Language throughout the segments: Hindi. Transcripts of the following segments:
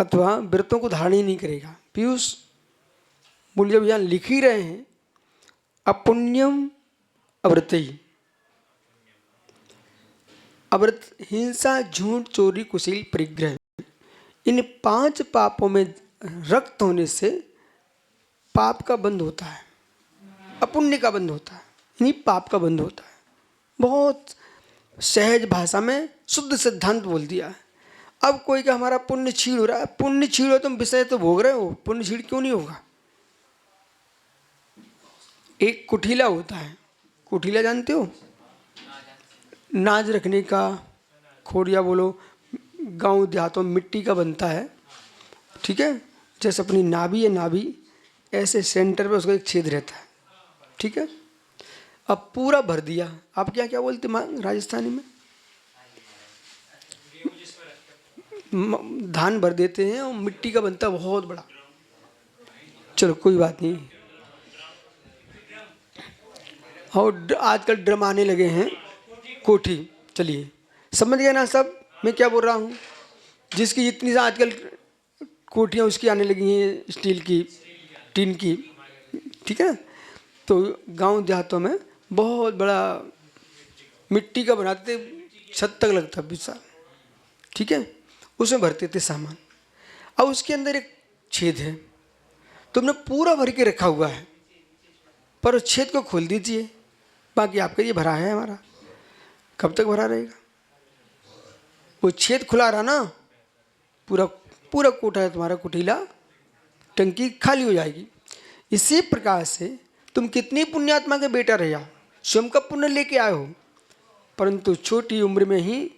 अथवा व्रतों को धारण ही नहीं करेगा। पीयूष बोलिए, जब यहाँ लिख ही रहे हैं अपुण्यम अव्रतई, अव्रत हिंसा, झूठ, चोरी, कुशील, परिग्रह, इन 5 पापों में रक्त होने से पाप का बंध होता है, अपुण्य का बंध होता है, इन्हीं पाप का बंध होता है। बहुत सहज भाषा में शुद्ध सिद्धांत बोल दिया है। अब कोई का हमारा पुण्य छीण हो रहा है, पुण्य छीण हो तुम विषय तो भोग रहे हो, पुण्य छीण क्यों नहीं होगा? एक कुठीला होता है, कुठीला जानते हो? नाज रखने का, खोरिया बोलो, गांव देहातों में मिट्टी का बनता है, ठीक है। जैसे अपनी नाभि है, नाभि ऐसे सेंटर पे उसका एक छेद रहता है, ठीक है। अब पूरा भर दिया, आप क्या क्या बोलते राजस्थानी में? धान भर देते हैं और मिट्टी का बनता है बहुत बड़ा। चलो कोई बात नहीं। और आजकल ड्रम आने लगे हैं, कोठी। चलिए समझ गए ना सब मैं क्या बोल रहा हूँ? जिसकी जितनी आजकल कोठियाँ उसकी आने लगी हैं, स्टील की, टीन की, ठीक है। तो गांव देहातों में बहुत बड़ा मिट्टी का बनाते, छत तक लगता विशाल, ठीक है। उसमें भरते थे सामान। अब उसके अंदर एक छेद है, तुमने पूरा भर के रखा हुआ है, पर उस छेद को खोल दीजिए, बाकी आपका ये भरा है हमारा, कब तक भरा रहेगा? वो छेद खुला रहा ना, पूरा पूरा कोठा है तुम्हारा, कुटीला, टंकी खाली हो जाएगी। इसी प्रकार से तुम कितनी पुण्यात्मा के बेटा रहे हो, स्वयं का पुण्य लेके आए हो, परंतु छोटी उम्र में ही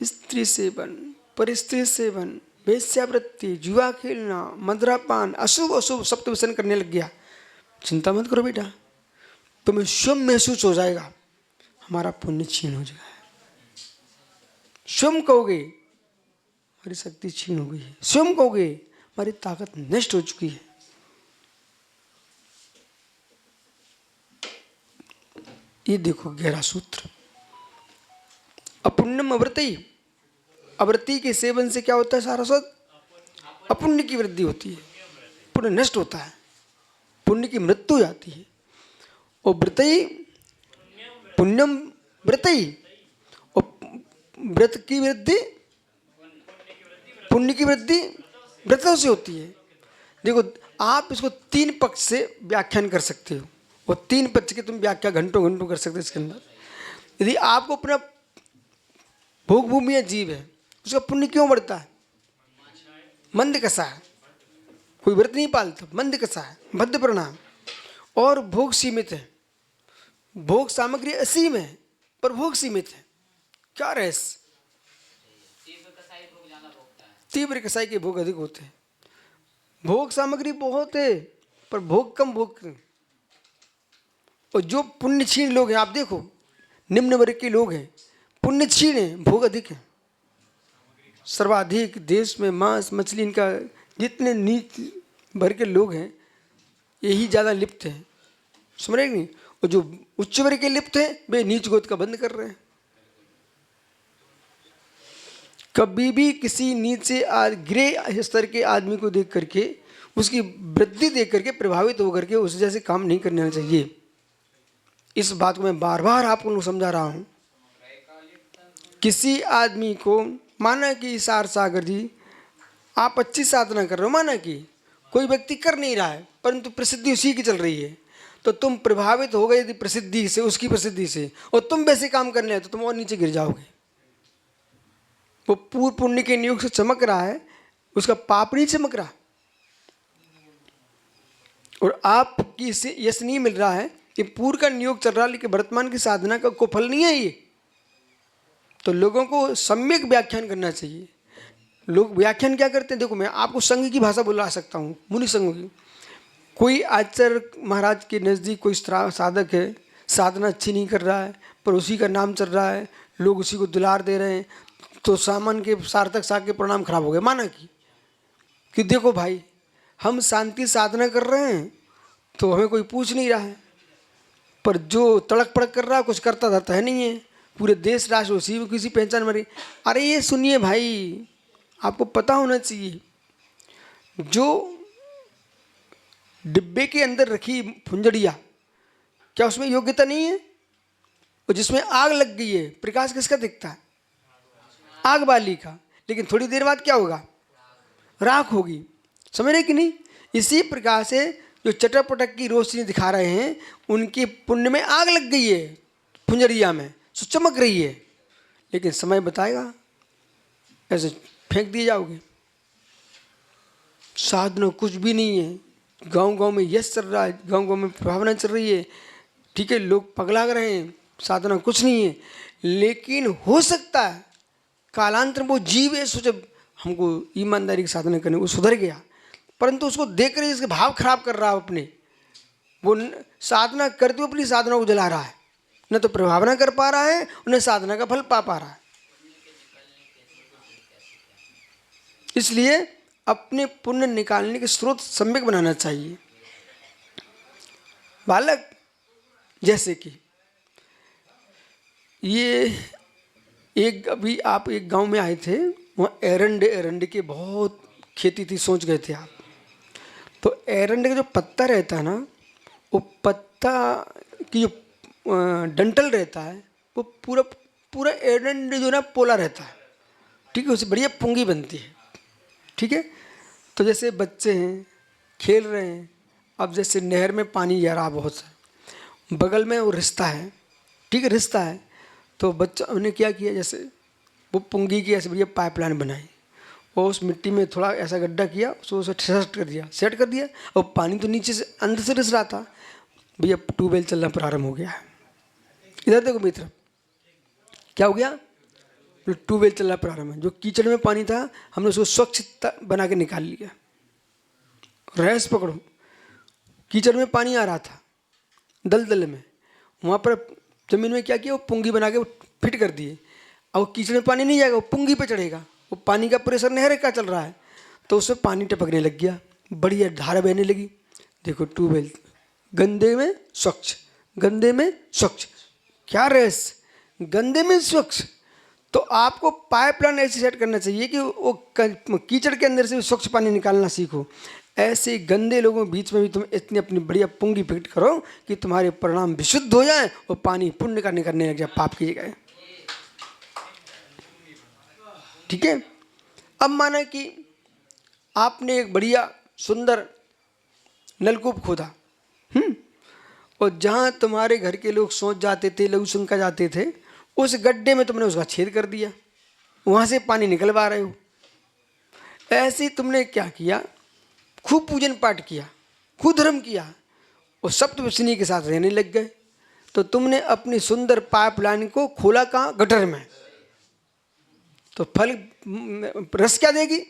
स्त्री सेवन, परिस्त्री सेवन, वेश्यावृत्ति, जुआ खेलना, मदिरापान, अशुभ अशुभ सप्त व्यसन करने लग गया। चिंता मत करो बेटा, तुम्हें स्वयं महसूस हो जाएगा हमारा पुण्य छीन हो जाएगा। स्वयं कहोगे हमारी शक्ति छीन हो गई है, स्वयं कहोगे हमारी ताकत नष्ट हो चुकी है। ये देखो गहरा सूत्र। अपुण्यम अव्रतई, अव्रती के सेवन से क्या होता है सारस्वत? अपुण्य की वृद्धि होती है, पुण्य नष्ट होता है, पुण्य की मृत्यु हो जाती है। और व्रतई, पुण्यम व्रतई, और व्रत की वृद्धि, पुण्य की वृद्धि व्रतों से होती है। देखो आप इसको 3 पक्ष से व्याख्यान कर सकते हो, और 3 पक्ष की तुम व्याख्या घंटों घंटों कर सकते हो इसके अंदर। यदि आपको अपना भोग भूमि या जीव है, उसका पुण्य क्यों बढ़ता है? मंद कसा है, कोई व्रत नहीं पालता, मंद कसा है, भद्र प्रणाम, और भोग सीमित है, भोग सामग्री असीम है पर भोग सीमित है। क्या रहस्य? तीव्र कसाई के भोग अधिक होते हैं, भोग सामग्री बहुत है पर भोग कम भोग। और जो पुण्यक्षीण लोग हैं, आप देखो निम्न वर्ग के लोग हैं, पुण्यक्षीण हैं, भोग अधिक है। सर्वाधिक देश में मांस मछली, इनका जितने नीच भर के लोग हैं यही ज़्यादा लिप्त हैं, समझ रहे नहीं? और जो उच्च वर्ग के लिप्त हैं वे नीच गोद का बंद कर रहे हैं। कभी भी किसी नीचे गिरे स्तर के आदमी को देख करके, उसकी वृद्धि देख करके प्रभावित होकर के उस जैसे काम नहीं करना चाहिए। इस बात को मैं बार बार आपको समझा रहा हूँ। किसी आदमी को, माना कि सार सागर जी आप अच्छी साधना कर रहे हो, माना कि कोई व्यक्ति कर नहीं रहा है परंतु प्रसिद्धि उसी की चल रही है, तो तुम प्रभावित हो गए यदि प्रसिद्धि से, उसकी प्रसिद्धि से, और तुम वैसे काम करने तो तुम और नीचे गिर जाओगे। वो पूर्व पुण्य के नियोग से चमक रहा है, उसका पाप नहीं चमक रहा, और आपकी इसे यश नहीं मिल रहा है, ये पूर्व का नियोग चल रहा है, लेकिन वर्तमान की साधना का को फल नहीं है ये। तो लोगों को सम्यक व्याख्यान करना चाहिए। लोग व्याख्यान क्या करते हैं? देखो मैं आपको संघ की भाषा बुला सकता हूँ, मुनि संघ की। कोई आचार्य महाराज के नज़दीक कोई साधक है, साधना अच्छी नहीं कर रहा है पर उसी का नाम चल रहा है, लोग उसी को दुलार दे रहे हैं, तो सामान के सार्थक साग के परिणाम खराब हो गए। माना कि देखो भाई हम शांति साधना कर रहे हैं तो हमें कोई पूछ नहीं रहा है, पर जो तड़क पड़क कर रहा है कुछ करता धरता है नहीं है, पूरे देश राष्ट्र उसी में किसी पहचान मरी। अरे ये सुनिए भाई, आपको पता होना चाहिए जो डिब्बे के अंदर रखी फुंजड़िया, क्या उसमें योग्यता नहीं है? और जिसमें आग लग गई है, प्रकाश किसका दिखता है? आग वाली का। लेकिन थोड़ी देर बाद क्या होगा? राख होगी। समझ रहे कि नहीं? इसी प्रकार से जो चटक पटक की रोशनी दिखा रहे हैं, उनके पुण्य में आग लग गई है, फुंजड़िया में सो चमक रही है, लेकिन समय बताएगा, ऐसे फेंक दिए जाओगे। साधना कुछ भी नहीं है। गांव गांव में यश चल रहा है, गांव गांव में भावना चल रही है, ठीक है, लोग पगला रहे हैं, साधना कुछ नहीं है। लेकिन हो सकता है कालांतर में वो जीव है, सोचे हमको ईमानदारी की साधना करने, वो सुधर गया, परंतु उसको देख कर इसके भाव खराब कर रहा है अपने। वो साधना करते हुए अपनी साधना को जला रहा है, न तो प्रभावना कर पा रहा है, न साधना का फल पा रहा है। इसलिए अपने पुण्य निकालने के स्रोत सम्यक बनाना चाहिए। बालक जैसे कि ये एक, अभी आप एक गांव में आए थे, वहाँ एरंडे के बहुत खेती थी, सोच गए थे आप। तो एरंडे का जो पत्ता रहता है ना, वो पत्ता की जो डंठल रहता है, वो पूरा पूरा एरंडे जो ना पोला रहता है, ठीक है, उससे बढ़िया पुंगी बनती है, ठीक है। तो जैसे बच्चे हैं, खेल रहे हैं, अब जैसे नहर में पानी जा रहा बहुत सा, बगल में वो रिश्ता है, ठीक है, रिश्ता है, तो बच्चा ने क्या किया, जैसे वो पुंगी की ऐसे बढ़िया पाइपलाइन बनाई, और उस मिट्टी में थोड़ा ऐसा गड्ढा किया, उसको उसे सेट कर दिया, और पानी तो नीचे से अंदर से रिस रहा था, भैया ट्यूबवेल चलना प्रारंभ हो गया है। इधर देखो मित्र, क्या हो गया? ट्यूबवेल चलना प्रारंभ है। जो कीचड़ में पानी था, हमने उसको स्वच्छ बना के निकाल लिया। रहस्य पकड़ो, कीचड़ में पानी आ रहा था, दलदल में, वहाँ पर जमीन में क्या किया, वो पुंगी बना के फिट कर दिए। अब वो कीचड़ में पानी नहीं जाएगा, वो पुंगी पे चढ़ेगा, वो पानी का प्रेशर नहर का चल रहा है, तो उसमें पानी टपकने लग गया, बढ़िया धारा बहने लगी। देखो ट्यूबवेल गंदे में स्वच्छ, गंदे में स्वच्छ, क्या रहस्य, गंदे में स्वच्छ। तो आपको पाइपलाइन ऐसे सेट करना चाहिए कि वो कीचड़ के अंदर से स्वच्छ पानी निकालना सीखो। ऐसे गंदे लोगों के बीच में भी तुम इतनी अपनी बढ़िया पुंगी फिट करो कि तुम्हारे परिणाम विशुद्ध हो जाएं और पानी पुण्य का निकलने लग जाए, पाप की जगह, ठीक है। अब माना कि आपने एक बढ़िया सुंदर नलकूप खोदा, और जहाँ तुम्हारे घर के लोग सोच जाते थे, लघु शंका जाते थे, उस गड्ढे में तुमने उसका छेद कर दिया, वहाँ से पानी निकलवा रहे हो। ऐसे तुमने क्या किया, खूब पूजन पाठ किया, खूब धर्म किया, और सप्तवसनी के साथ रहने लग गए। तो तुमने अपनी सुंदर पाइपलाइन को खोला कहाँ? गटर में। तो फल रस क्या देगी?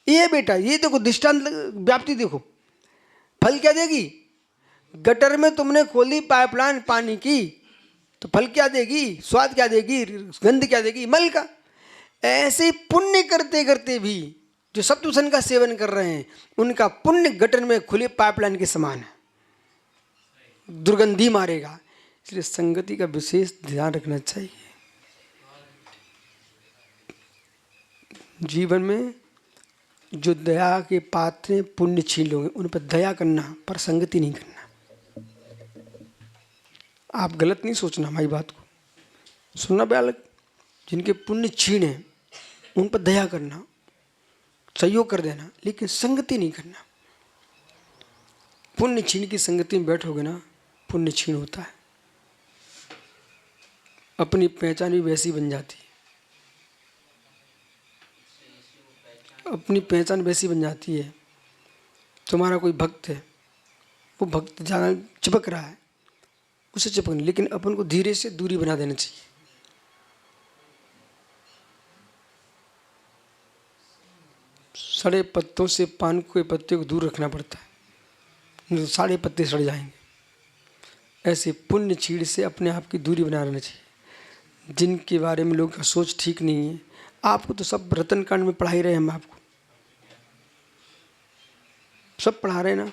ये बेटा, ये देखो दृष्टांत व्याप्ति देखो, फल क्या देगी? गटर में तुमने खोली पाइपलाइन पानी की, तो फल क्या देगी? स्वाद क्या देगी? गंध क्या देगी? मल का। ऐसे पुण्य करते करते भी जो सप्तवसन का सेवन कर रहे हैं, उनका पुण्य गटर में खुले पाइपलाइन के समान है, दुर्गंधी मारेगा। इसलिए संगति का विशेष ध्यान रखना चाहिए। जीवन में जो दया के पात्र हैं, पुण्य छीन लोगे, उन पर दया करना, पर संगति नहीं करना। आप गलत नहीं सोचना हमारी बात को, सुनना बालक, जिनके पुण्य छीन है उन पर दया करना, सहयोग कर देना, लेकिन संगति नहीं करना। पुण्य छीन की संगति में बैठोगे ना, पुण्य छीन होता है, अपनी पहचान भी वैसी बन जाती है, अपनी पहचान वैसी बन जाती है। तुम्हारा कोई भक्त है, वो भक्त ज़्यादा चिपक रहा है, उसे चिपकने, लेकिन अपन को धीरे से दूरी बना देना चाहिए। सड़े पत्तों से पान के पत्ते को दूर रखना पड़ता है, नहीं तो सारे पत्ते सड़ जाएंगे। ऐसे पुण्य छीड़ से अपने आप की दूरी बना लेना चाहिए। जिनके बारे में लोगों का सोच ठीक नहीं है, आपको तो सब रतन कांड में पढ़ा ही रहे, हम आपको सब पढ़ा रहे ना,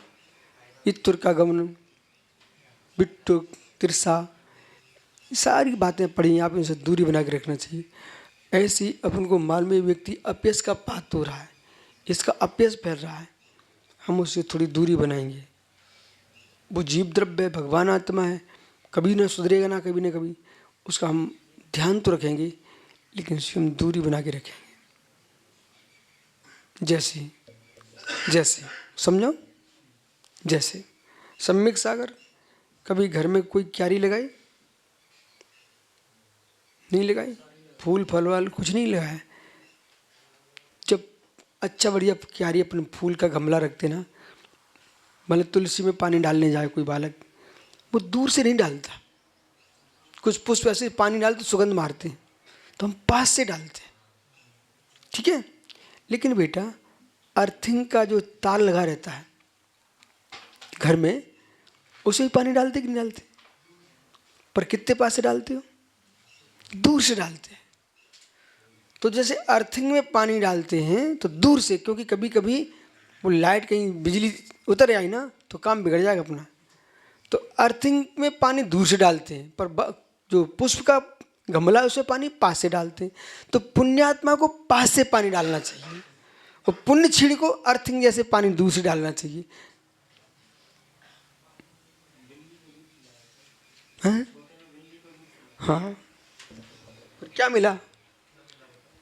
इत्तुर का गमन, बिट्टू तिरसा, सारी बातें पढ़ी, आप इनसे दूरी बना के रखना चाहिए। ऐसी अपन को मालूम है व्यक्ति अपयश का पात्र हो रहा है, इसका अपयश फैल रहा है, हम उससे थोड़ी दूरी बनाएंगे। वो जीव द्रव्य है, भगवान आत्मा है, कभी ना सुधरेगा ना कभी ना कभी, उसका हम ध्यान तो रखेंगे लेकिन उससे हम दूरी बना के रखेंगे। जैसे जैसे समझो, जैसे सम्यक सागर, कभी घर में कोई क्यारी लगाई? नहीं लगाई, फूल फल वाल कुछ नहीं लगाया। जब अच्छा बढ़िया क्यारी अपने फूल का गमला रखते ना, मतलब तुलसी में पानी डालने जाए कोई बालक, वो दूर से नहीं डालता। कुछ पुष्प ऐसे पानी डालते सुगंध मारते हैं, तो हम पास से डालते हैं, ठीक है। लेकिन बेटा अर्थिंग का जो तार लगा रहता है घर में, उसे भी पानी डालते कि नहीं डालते? पर कितने पास से डालते हो? दूर से डालते हैं। तो जैसे अर्थिंग में पानी डालते हैं तो दूर से, क्योंकि कभी कभी वो लाइट कहीं बिजली उतर आई ना तो काम बिगड़ जाएगा अपना। तो अर्थिंग में पानी दूर से डालते हैं, पर जो पुष्प का गमला है उसमें पानी पास से डालते हैं। तो पुण्यात्मा को पास से पानी डालना चाहिए और पुण्य छीड़ को अर्थिंग जैसे पानी दूर से डालना चाहिए। हाँ, और क्या मिला?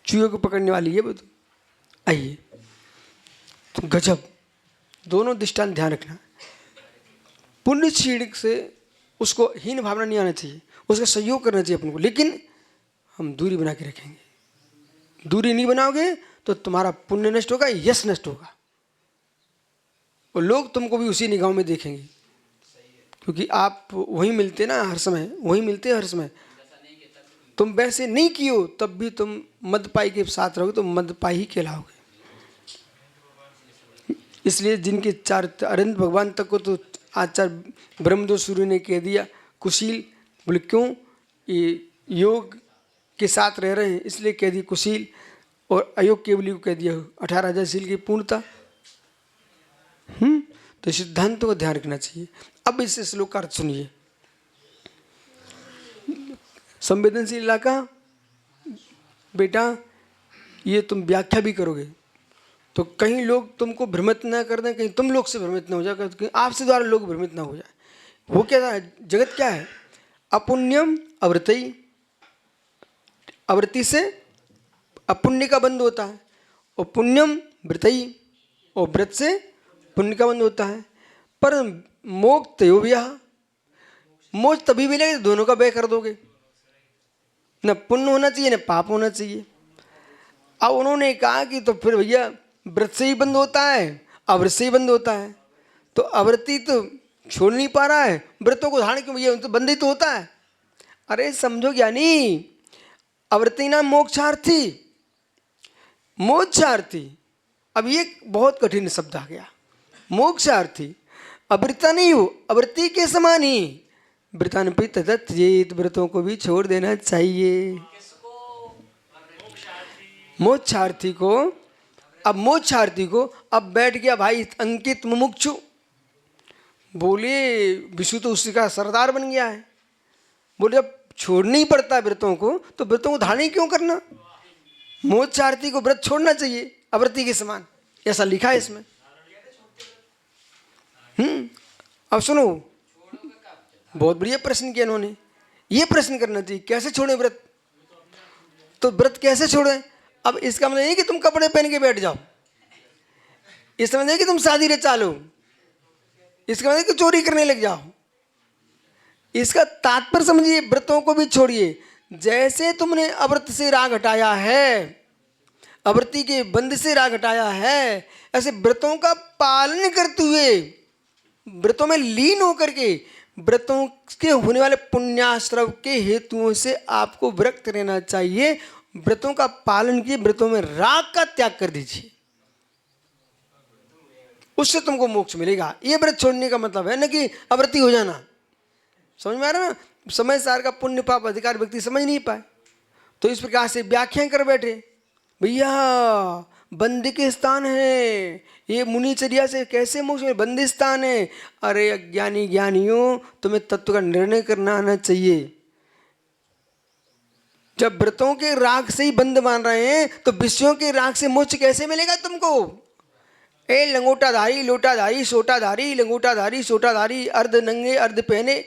चूहे को पकड़ने वाली है वो तो। आइए, तो गजब, दोनों दृष्टांत ध्यान रखना। पुण्य छीड़ से उसको हीन भावना नहीं आना चाहिए, उसका सहयोग करना चाहिए अपन को, लेकिन हम दूरी बना के रखेंगे। दूरी नहीं बनाओगे तो तुम्हारा पुण्य नष्ट होगा, यश नष्ट होगा, और लोग तुमको भी उसी निगाहों में देखेंगे, क्योंकि आप वही मिलते ना हर समय, वही मिलते हर समय। तुम वैसे नहीं कियो तब भी तुम मदपाई के साथ रहोगे तो मदपाई ही कहलाओगे। इसलिए जिनके चार अनंत भगवान तक को तो आचार्य ब्रह्मदेव सूर्य ने कह दिया कुशील। बोले क्यों? ये योग के साथ रह रहे हैं इसलिए कह दिया कुशील, और अयोग केवली को कह दिया 18,000 शील की पूर्णता। तो सिद्धांतों को ध्यान रखना चाहिए। अब इस श्लोक का अर्थ सुनिए। संवेदनशील इलाका, बेटा ये तुम व्याख्या भी करोगे तो कहीं लोग तुमको भ्रमित ना कर दें, कहीं तुम लोग से भ्रमित ना हो जाए, कहीं आपसे द्वारा लोग भ्रमित ना हो जाए। वो क्या है? जगत क्या है? अपुण्यम अवृतई, अवृत्ति से अपुण्य का बंध होता है, और पुण्यम वृतई, और व्रत से पुण्य का बंध होता है। पर मोक्ष तयोव्यः, मोक्ष तभी मिलेगा दोनों का व्यय कर दोगे, न पुण्य होना चाहिए न पाप होना चाहिए। अब उन्होंने कहा कि तो फिर भैया व्रत से ही बंद होता है, अव्रत से ही बंद होता है, तो अवृत्ति तो छोड़ नहीं पा रहा है, व्रतों को धारण क्यों? भैया तो बंद ही तो होता है। अरे समझो ज्ञानी, अवृत्ति नाम मोक्षार्थी, मोक्षार्थी। अब ये बहुत कठिन शब्द आ गया, मोक्षार्थी। अवृत्ता नहीं हो, अवृत्ति के समान ही व्रतान पे तदत्येत, व्रतों को भी छोड़ देना चाहिए। मोक्षार्थी को, अब मोक्षार्थी को अब बैठ गया भाई अंकित मुमुक्षु, बोले विशु तो उसी का सरदार बन गया है। बोले जब छोड़ना ही पड़ता है व्रतों को तो व्रतों को धारण क्यों करना? मोक्षार्थी को व्रत छोड़ना चाहिए अवृत्ति के समान, ऐसा लिखा है इसमें। अब सुनो, बहुत बढ़िया प्रश्न किया इन्होंने। ये प्रश्न करना चाहिए कैसे छोड़े व्रत, तो व्रत कैसे छोड़े? अब इसका मतलब नहीं कि तुम कपड़े पहन के बैठ जाओ, इसका मतलब नहीं कि तुम शादी रचा लो, इसका मतलब कि चोरी करने लग जाओ। इसका तात्पर्य समझिए, व्रतों को भी छोड़िए। जैसे तुमने अव्रत से राग हटाया है, अवृत्ति के बंध से राग हटाया है, ऐसे व्रतों का पालन करते हुए, व्रतों में लीन होकर के, व्रतों के होने वाले पुण्याश्रव के हेतुओं से आपको विरक्त रहना चाहिए। व्रतों का पालन किए, व्रतों में राग का त्याग कर दीजिए, उससे तुमको मोक्ष मिलेगा। ये व्रत छोड़ने का मतलब है ना कि अवृत्ति हो जाना। समझ में आ रहा है ना? समय सार का पुण्य पाप अधिकार व्यक्ति समझ नहीं पाए, तो इस प्रकार से व्याख्या कर बैठे। भैया बंदी के स्थान है, ये मुनिचर्या से कैसे मोक्ष में? बंदी स्थान है। अरे अज्ञानी ज्ञानियों, तुम्हें तत्व का निर्णय करना आना चाहिए। जब व्रतों के राग से ही बंद मान रहे हैं तो विषयों के राग से मोक्ष कैसे मिलेगा तुमको? ए लंगोटाधारी लोटाधारी सोटाधारी लंगोटाधारी सोटाधारी, अर्ध नंगे अर्ध पहने,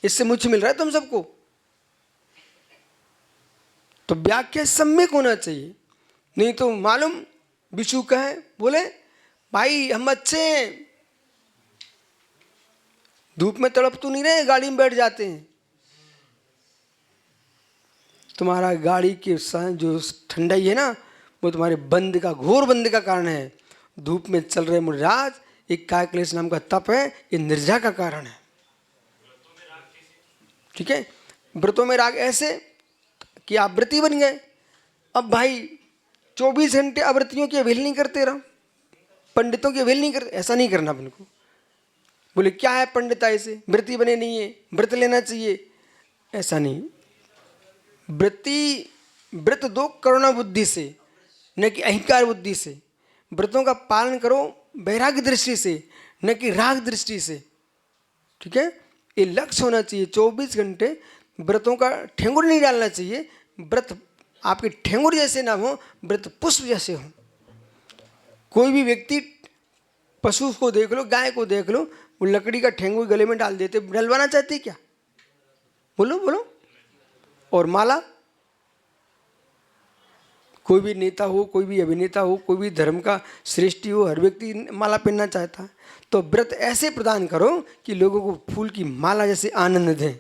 इससे मुझे मिल रहा है तुम सबको। तो व्याख्या सम्यक होना चाहिए, नहीं तो मालूम विशु कहे बोले भाई हम अच्छे हैं, धूप में तड़प तो नहीं रहे, गाड़ी में बैठ जाते हैं। तुम्हारा गाड़ी के जो ठंडाई है ना, वो तुम्हारे बंद का, घोर बंद का कारण है। धूप में चल रहे मुनिराज, एक काय क्लेश नाम का तप है, ये निर्जा का कारण है। ठीक है, व्रतों में राग ऐसे कि आप व्रती बन गए। अब भाई 24 घंटे अव्रतियों की अवेल नहीं करते रहो, पंडितों की अवेल नहीं करते, ऐसा नहीं करना अपन को। बोले क्या है पंडिताई से, व्रती बने नहीं है, व्रत लेना चाहिए, ऐसा नहीं। व्रत दो करुणा बुद्धि से, न कि अहंकार बुद्धि से। व्रतों का पालन करो वैराग्य दृष्टि से, न कि राग दृष्टि से। ठीक है, ये लक्ष्य होना चाहिए। 24 घंटे व्रतों का ठेंगुर नहीं डालना चाहिए। व्रत आपके ठेंगुर जैसे ना हो, व्रत पुष्प जैसे हो। कोई भी व्यक्ति, पशु को देख लो, गाय को देख लो, वो लकड़ी का ठेंगुर गले में डाल देते, डलवाना चाहते क्या? बोलो बोलो। और माला, कोई भी नेता हो, कोई भी अभिनेता हो, कोई भी धर्म का श्रेष्ठी हो, हर व्यक्ति माला पहनना चाहता है। तो व्रत ऐसे प्रदान करो कि लोगों को फूल की माला जैसे आनंद दें।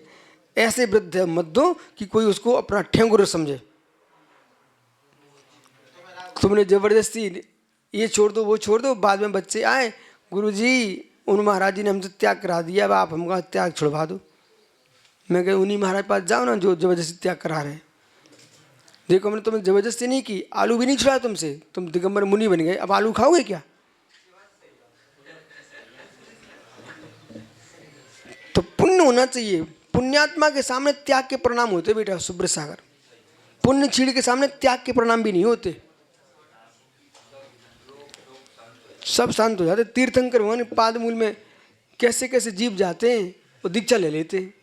ऐसे व्रत मत दो कि कोई उसको अपना ठेंगुर समझे। तुमने जबरदस्ती ये छोड़ दो वो छोड़ दो, बाद में बच्चे आए, गुरुजी उन महाराज जी ने हमसे त्याग करा दिया, अब आप हमका त्याग छुड़वा दो। मैं कह उन्हीं महाराज पास जाओ ना जो जबरदस्ती त्याग करा रहे हैं। देखो हमने तुम्हें जबरदस्ती नहीं की, आलू भी नहीं छुड़ाया तुमसे, तुम दिगंबर मुनि बन गए, अब आलू खाओगे क्या? तो पुण्य होना चाहिए। पुण्यात्मा के सामने त्याग के परिणाम होते बेटा सुब्रत सागर। पुण्य छीड़ के सामने त्याग के परिणाम भी नहीं होते, सब शांत हो जाते। तीर्थंकर भगवान पाद मूल में कैसे कैसे जीव जाते हैं, वो दीक्षा ले लेते हैं।